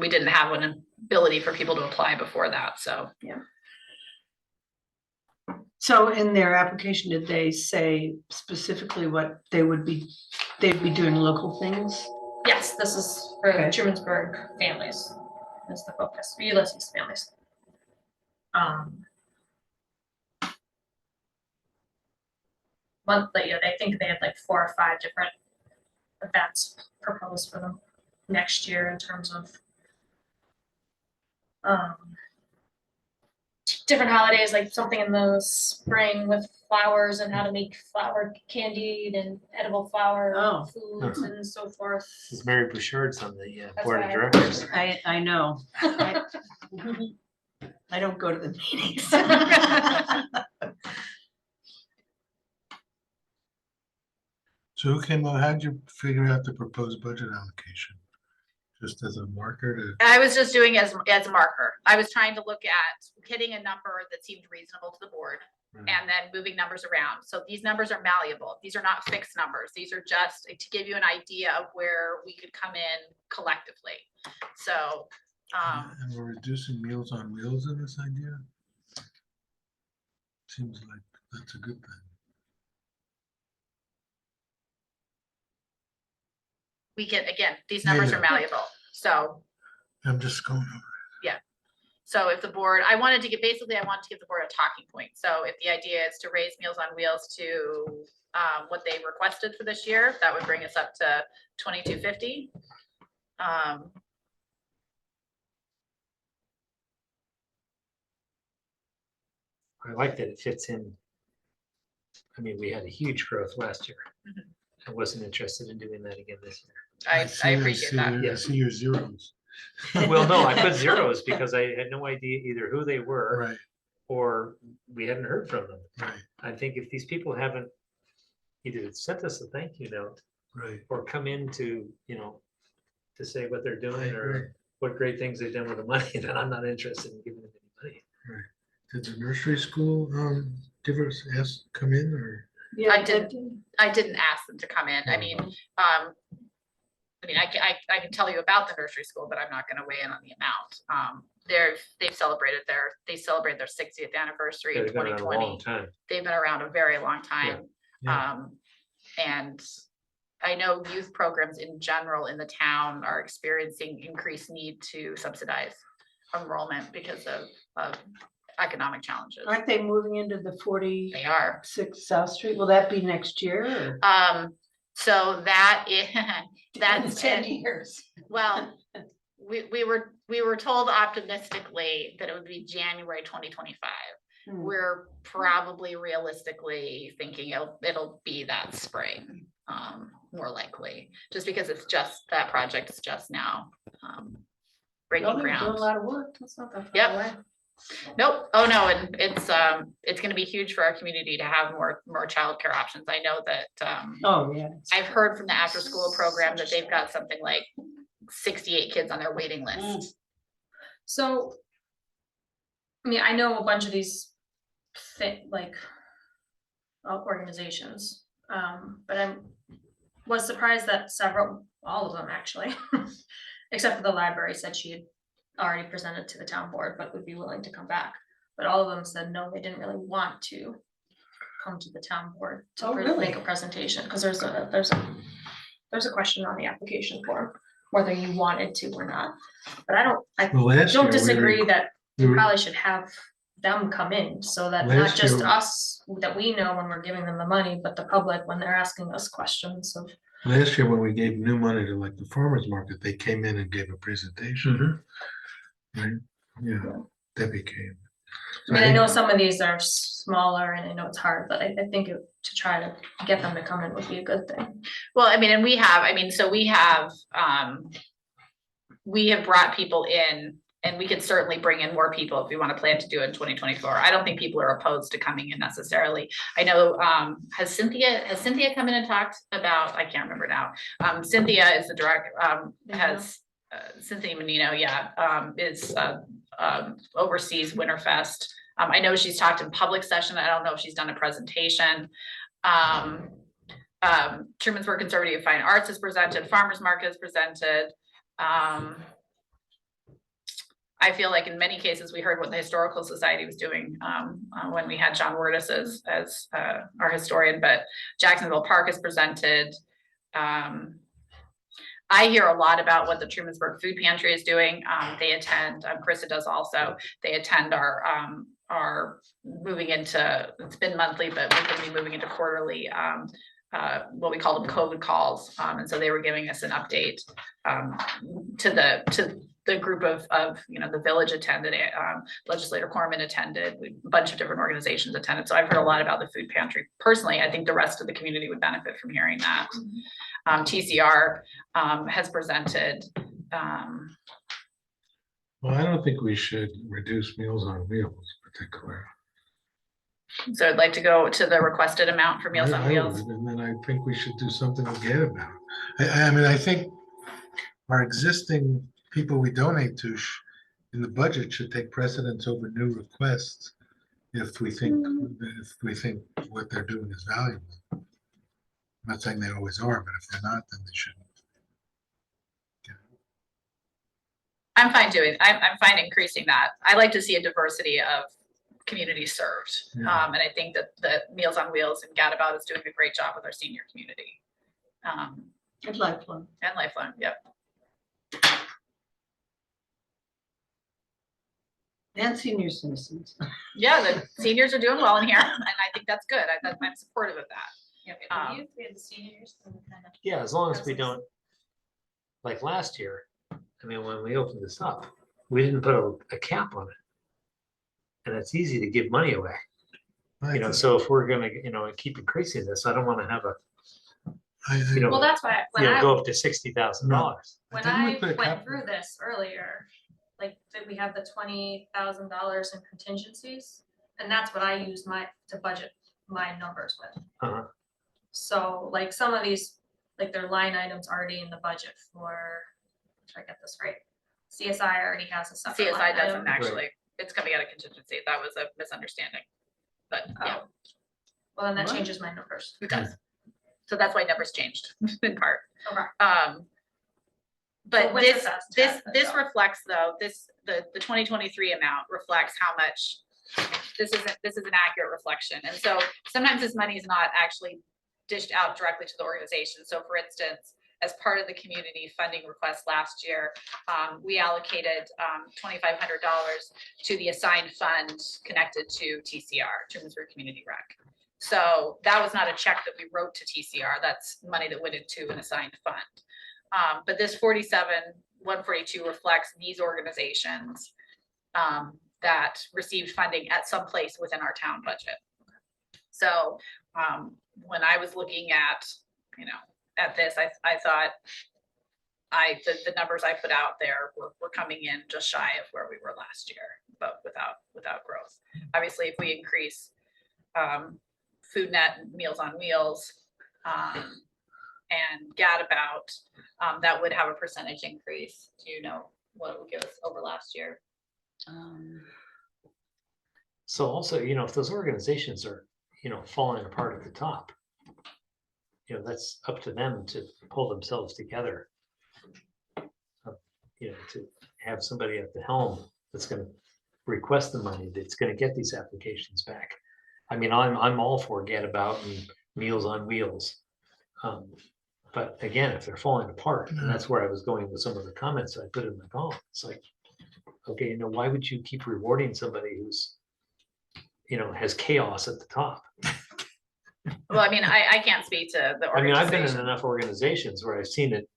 B: we didn't have an ability for people to apply before that, so.
G: So in their application, did they say specifically what they'd be doing local things?
H: Yes, this is for the
G: Okay.
H: Trumansburg families, is the focus, for Ulysses families. Monthly, I think they had like 4 or 5 different events proposed for them next year in terms of different holidays, like something in the spring with flowers and how to make flower candied and edible flower
G: Oh.
H: foods and so forth.
F: This is Mary Bouchard's on the
H: That's
F: board of
H: right.
F: directors.
G: I know. I don't go to the meetings.
D: So who came out, how'd you figure out the proposed budget allocation? Just as a marker to,
B: I was just doing as a marker. I was trying to look at hitting a number that seemed reasonable to the board and then moving numbers around. So these numbers are malleable. These are not fixed numbers. These are just to give you an idea of where we could come in collectively. So,
D: and we're reducing Meals on Wheels in this idea? Seems like that's a good thing.
B: we get, again, these numbers are malleable. So,
D: I'm just going over.
B: so if the board, I wanted to give the board a talking point. So if the idea is to raise Meals on Wheels to what they requested for this year, that would bring us up to $2,250.
F: I like that it fits in. I mean, we had a huge growth last year.
B: Mhm.
F: I wasn't interested in doing that again this year.
B: I
D: see-
B: appreciate
D: see
B: that.
D: your- I see your zeros.
F: Well, no, I put zeros because I had no idea either who they were
D: Right,
F: or we hadn't heard from them.
D: right,
F: I think if these people haven't either sent us a thank you note
D: right.
F: or come in to, to say what they're
D: I
F: doing
D: agree.
F: or what great things they've done with the money, then I'm not interested in giving them any money.
D: Did the nursery school, give us, come in or?
G: Yeah,
B: I didn't ask them to come in. I mean, I can tell you about the nursery school, but I'm not gonna weigh in on the amount. They celebrated their 60th anniversary in
F: They've been around a long
B: 2020.
F: time.
B: They've been around a very long time.
F: Yeah.
B: And I know youth programs in general in the town are experiencing increased need to subsidize enrollment because of economic challenges.
G: Aren't they moving into the
B: They are.
G: 46 South Street? Will that be next year? Or?
B: So that is,
G: That's
B: that's
G: 10 years.
B: well, we were told optimistically that it would be January 2025.
G: Hmm.
B: We're probably realistically thinking it'll be that spring, more likely, just because that project is just now breaking
G: Well, they're doing
B: ground.
G: a lot of work.
H: That's not that far
B: Yep.
H: away.
B: Nope. Oh, no. And it's going to be huge for our community to have more childcare options. I know that
G: Oh, yeah.
B: I've heard from the after school program that they've got something like 68 kids on their waiting list.
H: So, I mean, I know a bunch of these organizations, but was surprised that all of them actually, except for the library said she had already presented to the town board, but would be willing to come back. But all of them said, no, they didn't really want to come to the town board to
G: Oh, really?
H: make a presentation, because there's a question on the application form, whether you wanted to or not. But I
D: Well, last year
H: don't
D: we
H: disagree that
D: we
H: you
D: were-
H: probably should have them come in, so that not
D: Last
H: just
D: year-
H: us, that we know when we're giving them the money, but the public when they're asking us questions of.
D: Last year when we gave new money to like the farmer's market, they came in and gave a presentation. Right? Yeah, Debbie came.
H: I mean, I know some of these are smaller and I know it's hard, but I think to try to get them to come in would be a good thing.
B: Well, I mean, and we have, so we have brought people in, and we could certainly bring in more people if we want to plan to do it in 2024. I don't think people are opposed to coming in necessarily. I know, has Cynthia come in and talked about, I can't remember now. Cynthia is the director, Cynthia Menino, oversees Winterfest. I know she's talked in public session. I don't know if she's done a presentation. Trumansburg Conservative Fine Arts is presented, Farmers Market is presented. I feel like in many cases, we heard what the Historical Society was doing when we had John Wordis as our historian, but Jacksonville Park is presented. I hear a lot about what the Trumansburg Food Pantry is doing. They attend, Krista does also, they attend our moving into, it's been monthly, but we're going to be moving into quarterly, what we call them COVID calls. And so they were giving us an update to the group of the village attended, legislator Corman attended, a bunch of different organizations attended. So I've heard a lot about the food pantry. Personally, I think the rest of the community would benefit from hearing that. TCR has presented.
D: Well, I don't think we should reduce Meals on Wheels particularly.
B: So I'd like to go to the requested amount for Meals on
D: I
B: Wheels.
D: would, and then I think we should do something to get about it. I mean, I think our existing people we donate to in the budget should take precedence over new requests if we think what they're doing is valuable. I'm not saying they always are, but if they're not, then they shouldn't.
B: I'm fine increasing that. I like to see a diversity of communities served.
D: Yeah.
B: And I think that Meals on Wheels and Gadabout is doing a great job with our senior community.
G: I'd like one.
B: And Lifeline, yep.
G: And senior citizens.
B: Yeah, the seniors are doing well in here, and I think that's good. I'm supportive of that.
H: Yeah,
B: Um,
H: we have the seniors. And kind of,
F: Yeah, as long as we don't, like last year, I mean, when we opened this up, we didn't put a cap on it. And it's easy to give money away, so if we're gonna, keep increasing this, I don't wanna have
H: well, that's why
F: go up to $60,000.
H: when
D: Didn't we
H: I
D: put a cap
H: went
D: on
H: through this earlier, like, that we have the $20,000 in contingencies, and that's what I use to budget my numbers with.
F: Uh-huh.
H: So like some of these, like their line items already in the budget for, should I get this right? CSI already has a separate line
B: CSI doesn't
H: item.
B: actually, it's coming out of contingency. That was a misunderstanding. But yeah,
H: Well, then that
G: What?
H: changes my numbers.
B: it does. So that's why numbers changed in part.
H: Okay.
B: But
H: Winter
B: this
H: Fest has it, though.
B: reflects though, the 2023 amount reflects how much, this is an accurate reflection. And so sometimes this money is not actually dished out directly to the organization. So for instance, as part of the community funding request last year, we allocated $2,500 to the assigned fund connected to TCR, Trumansburg Community Rec. So that was not a check that we wrote to TCR. That's money that went into an assigned fund. But this 47,142 reflects these organizations that received funding at some place within our town budget. So when I was looking at, at this, I thought the numbers I put out there were coming in just shy of where we were last year, but without growth. Obviously, if we increase FoodNet and Meals on Wheels, and Gadabout, that would have a percentage increase. Do you know what it would give us over last year?
F: So also, if those organizations are, falling apart at the top, that's up to them to pull themselves together. To have somebody at the helm that's gonna request the money, that's gonna get these applications back. I mean, I'm all for Gadabout and Meals on Wheels. But again, if they're falling apart, and that's where I was going with some of the comments I put in my column, it's like, okay, why would you keep rewarding somebody who's, has chaos at the top?
B: Well, I mean, I can't speak to the
F: I mean, I've been in
B: organization.
F: enough organizations where I've seen it,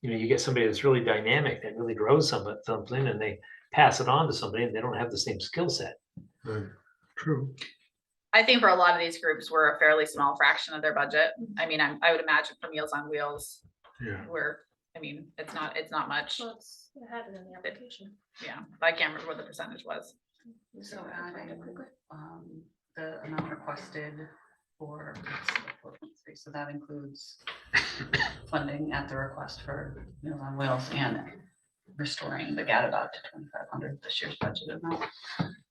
F: you get somebody that's really dynamic, that really grows something, and they pass it on to somebody and they don't have the same skill set.
D: Right. True.
B: I think for a lot of these groups, we're a fairly small fraction of their budget. I mean, I would imagine for Meals on Wheels,
D: Yeah.
B: it's not much.
H: Well, it had it in the application.
B: Yeah, I can't remember what the percentage was.
A: So adding, the amount requested for, so that includes funding at the request for Meals on Wheels and restoring the Gadabout to 2,500 this year's budget amount.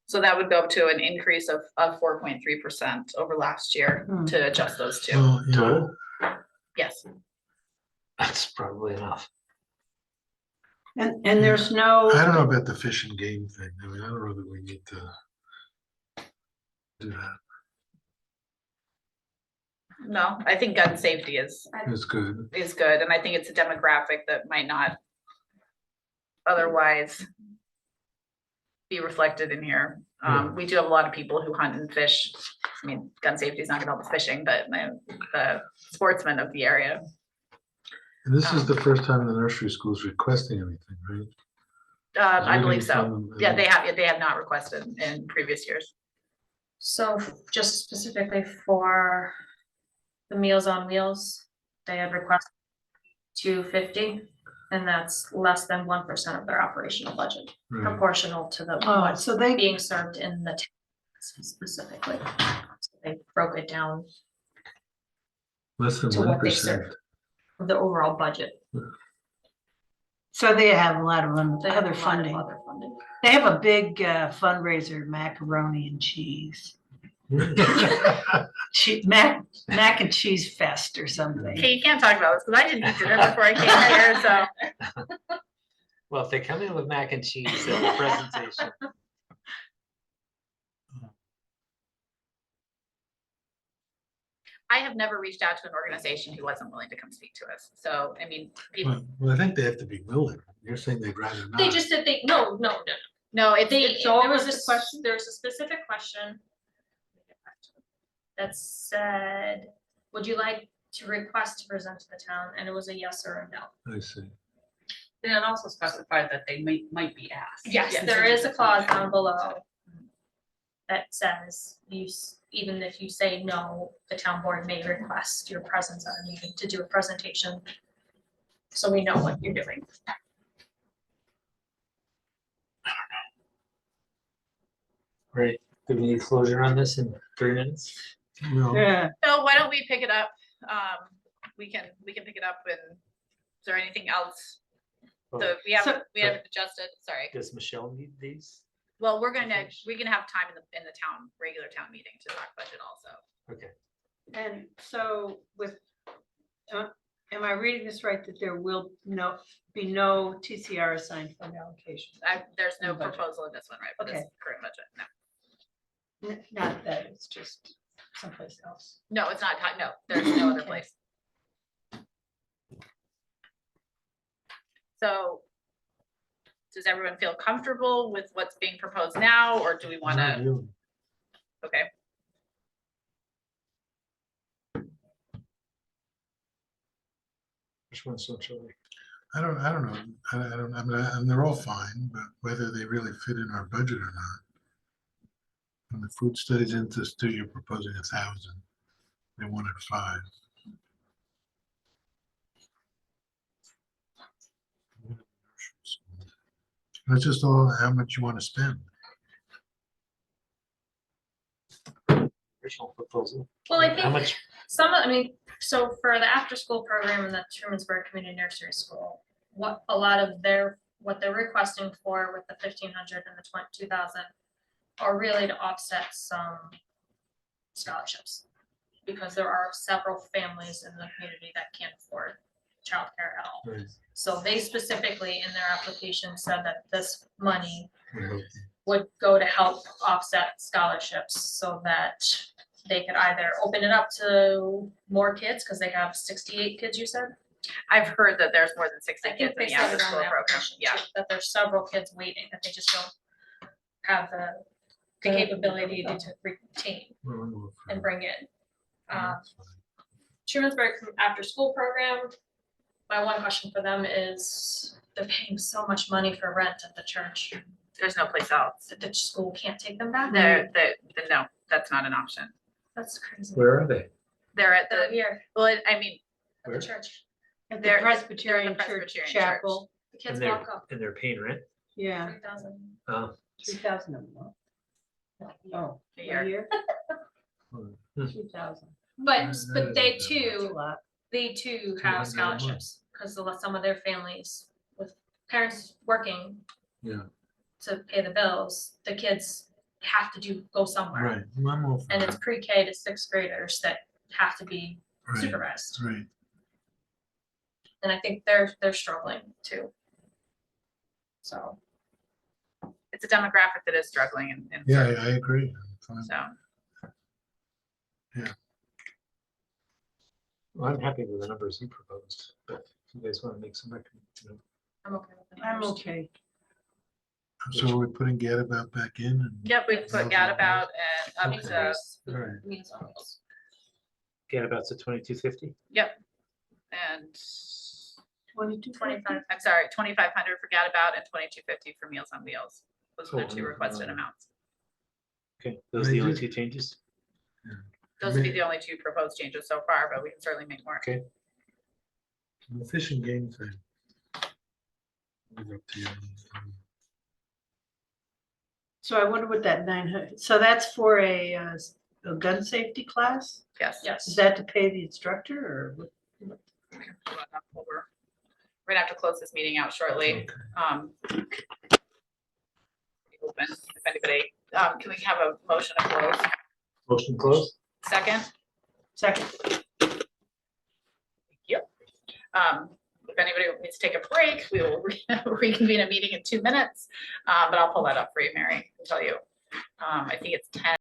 B: So that would go to an increase of 4.3% over last year to adjust those two.
D: Well, yeah,
F: Total,
B: Yes.
F: that's probably enough.
G: And there's no,
D: I don't know about the fish and game thing. I mean, I don't know that we need to do that.
B: No, I think gun safety is
D: It's good.
B: good, and I think it's a demographic that might not otherwise be reflected in here. We do have a lot of people who hunt and fish. I mean, gun safety is not gonna help with fishing, but the sportsmen of the area.
D: And this is the first time the nursery school is requesting anything, right?
B: I
D: Reading
B: believe so.
D: from-
B: Yeah, they have not requested in previous years.
H: So just specifically for the Meals on Wheels, they had requested 250, and that's less than 1% of their operational budget,
D: Right.
H: proportional to the
G: oh,
H: what's
G: so they,
H: being served in the town specifically. So they broke it down
D: Less than
H: to what they
D: 1%.
H: serve of the overall budget.
G: so they have a lot of
H: They have
G: other
H: a lot of
G: funding.
H: other funding.
G: They have a big fundraiser, macaroni and cheese. Mac and cheese fest or something.
B: Okay, you can't talk about this because I didn't eat dinner before I came here, so.
F: Well, if they come in with mac and cheese at the presentation,
B: I have never reached out to an organization who wasn't willing to come speak to us. So, I mean, people,
D: Well, I think they have to be willing. You're saying they'd rather not.
H: They just did, no,
B: no, it's,
H: They,
B: it's
H: there was a question, there's a specific question that said, would you like to request to present to the town? And it was a yes or a no.
D: I see.
A: And it also specified that they might be asked.
H: Yes,
B: Yes.
H: there is a clause down below that says even if you say no, the town board may request your presence at a meeting to do a presentation. So we know what you're doing.
F: right? Do we need closure on this in 3 minutes?
D: Well,
G: Yeah,
B: so why don't we pick it up? We can pick it up and is there anything else? So we haven't adjusted, sorry.
F: Does Michelle need these?
B: Well, we're gonna have time in the town, regular town meeting to talk budget also.
F: Okay.
G: and so with, am I reading this right, that there will be no TCR assigned fund allocation?
B: There's no
G: Budget.
B: proposal in this one, right, for this
G: Okay.
B: current budget, no.
G: Not that, it's just someplace else.
B: No, it's not, no, there's no other
G: Okay.
B: place. So does everyone feel comfortable with what's being proposed now, or do we
D: not
B: wanna,
D: really.
B: okay,
F: Which one's so chilly?
D: I don't know. I mean, and they're all fine, but whether they really fit in our budget or not. When the food studies into two, you're proposing 1,000. They wanted 5. It's just all how much you want to spend.
F: Original proposal.
H: Well, I
F: How
H: think
F: much,
H: some, I mean, So for the after-school program in the Trumansburg Community Nursery School, what a lot of what they're requesting for with the 1,500 and the 2,000 are really to offset some scholarships. Because there are several families in the community that can't afford childcare at all.
D: Right.
H: So they specifically in their application said that this money
D: Mhm.
H: would go to help offset scholarships so that they could either open it up to more kids, because they have 68 kids, you said?
I: I've heard that there's more than 60
H: I
I: kids
H: think they
I: in the
H: said
I: after
H: it on
I: school
H: the
I: program.
H: application
I: Yeah.
H: too, that there's several kids waiting, that they just don't have the capability to retain
D: Well, I'm all for
H: and
D: it.
H: bring in.
D: That's fine.
H: Trumansburg after-school program, my one question for them is, they're paying so much money for rent at the church,
I: There's no place else.
H: that the school can't take them back?
I: No, that's not an option.
H: That's crazy.
F: Where are they?
I: They're at
H: They're
I: the,
H: here
I: well, I mean,
H: at
F: Where?
H: the church.
G: At the
I: They're-
G: Presbyterian
I: they're the
G: Church
I: Presbyterian
G: Chapel,
H: The kids
F: And they're,
H: walk up
F: and they're paying rent?
G: yeah,
H: 3,000.
F: Oh,
G: 3,000 a month. Oh,
I: a
G: a
I: year.
G: year,
F: hmm.
G: 2,000.
H: But,
D: That
H: but they
D: isn't that
G: That's a
H: too,
G: lot.
H: they too
D: 200 a
H: have
D: month.
H: scholarships, because some of their families with parents working
D: Yeah,
H: to pay the bills, the kids have to go somewhere.
D: right. Well, I'm all for
H: And
D: it.
H: it's pre-K to sixth graders that have to be
D: Right,
H: supervised.
D: right.
H: And I think they're struggling too. So,
I: It's a demographic that is struggling and
D: Yeah, I agree. I'm fine.
I: so.
F: Well, I'm happy with the numbers you proposed, but if you guys want to make some recommendations.
H: I'm okay with the
G: I'm
H: numbers.
G: okay.
D: So we're putting Gadabout back in and,
I: Yep, we put Gadabout and up to,
H: Increase the
D: Right.
H: Meals on Wheels.
F: Get about to 2250?
I: and
G: 22.
H: 25.
I: I'm sorry, 2,500 for Gadabout and 2,250 for Meals on Wheels. Those are the
F: Oh,
I: two requested
F: wow.
I: amounts.
F: Okay, those are the only
D: Right.
F: two changes?
I: Those would be the only two proposed changes so far, but we can certainly make more.
F: Okay.
D: the Fish and Game thing. Leave it up to you.
G: So I wonder what that 900, so that's for a gun safety class?
I: Yes.
G: Is
H: Yes.
G: that to pay the instructor or what?
I: We're gonna have to close this meeting out shortly.
D: Okay.
I: Open, if anybody, can we have a motion to close?
F: Motion closed?
I: Second?
G: Second,
I: Yep. If anybody needs to take a break, we will reconvene a meeting in 2 minutes. But I'll pull that up for you, Mary, and tell you. I think it's 10.